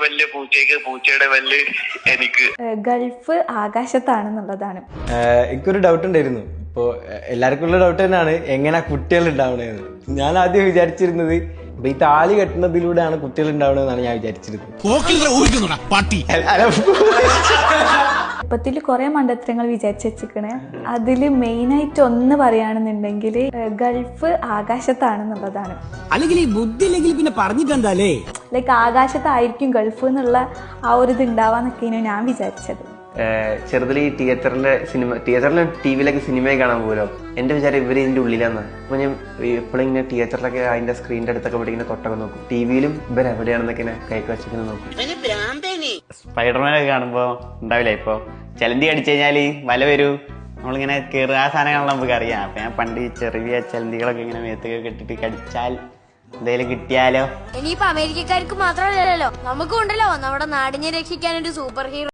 പല്ല് പൂച്ചയ്ക്ക്, പൂച്ചയുടെ പല്ല് എനിക്ക്. ഗൾഫ് ആകാശത്താണെന്നുള്ളതാണ്. എനിക്കൊരു ഡൗട്ട് ഉണ്ടായിരുന്നു. ഇപ്പോ എല്ലാവർക്കും ഉള്ള ഡൗട്ട് തന്നെയാണ്, എങ്ങനെ കുട്ടികൾ ഉണ്ടാവണേന്ന്. ഞാൻ ആദ്യം വിചാരിച്ചിരുന്നത് ഇപ്പൊ ഈ താലി കെട്ടുന്നതിലൂടെയാണ് കുട്ടികൾ ഉണ്ടാവണമെന്നാണ് ഞാൻ വിചാരിച്ചിരുന്നത്. ചെറുപ്പത്തിൽ കുറെ മണ്ടത്തരങ്ങൾ വിചാരിച്ചു വെച്ചിക്കണേ. അതില് മെയിനായിട്ട് ഒന്ന് പറയുകയാണെന്നുണ്ടെങ്കിൽ ഗൾഫ് ആകാശത്താണെന്നുള്ളതാണ്. അല്ലെങ്കിൽ ബുദ്ധി ഇല്ലെങ്കിൽ പിന്നെ പറഞ്ഞിട്ടെന്താലേ, ലൈക്ക് ആകാശത്തായിരിക്കും ഗൾഫ് എന്നുള്ള ആ ഒരു ഇത് ഉണ്ടാവാന്നൊക്കെയാണ് ഞാൻ വിചാരിച്ചത്. ചെറുതിൽ ഈ തിയേറ്ററിലും ടി വിയിലൊക്കെ സിനിമയെ കാണാൻ പോലോ. എന്റെ വിചാരം ഇവര് ഇതിന്റെ ഉള്ളിലാന്ന്. അപ്പൊ ഞാൻ എപ്പോഴും ഇങ്ങനെ തിയേറ്ററിലൊക്കെ അതിന്റെ സ്ക്രീനിന്റെ അടുത്തൊക്കെ ഇവിടെ ഇങ്ങനെ തൊട്ടൊക്കെ നോക്കും. ടിവിയിലും ഇവർ എവിടെയാണെന്നൊക്കെ ഇങ്ങനെ കൈക്ക് വെച്ചിങ്ങനെ നോക്കും. സ്പൈഡർമാനൊക്കെ കാണുമ്പോ ഉണ്ടാവില്ല, ഇപ്പൊ ചലന്തി അടിച്ചു കഴിഞ്ഞാല് വല വരൂ, നമ്മളിങ്ങനെ കയറുക, ആ സാധനങ്ങളാണ് നമുക്ക് അറിയാം. അപ്പൊ ഞാൻ പണ്ട് ചെറിയ ചലന്തികളൊക്കെ ഇങ്ങനെ മേത്തൊക്കെ കെട്ടിട്ട് കടിച്ചാൽ എന്തെങ്കിലും കിട്ടിയാലോ. ഇനിയിപ്പോ അമേരിക്കക്കാർക്ക് മാത്രമല്ലല്ലോ, നമുക്കും ഉണ്ടല്ലോ നമ്മുടെ നാടിനെ രക്ഷിക്കാൻ ഒരു സൂപ്പർ ഹീറോ.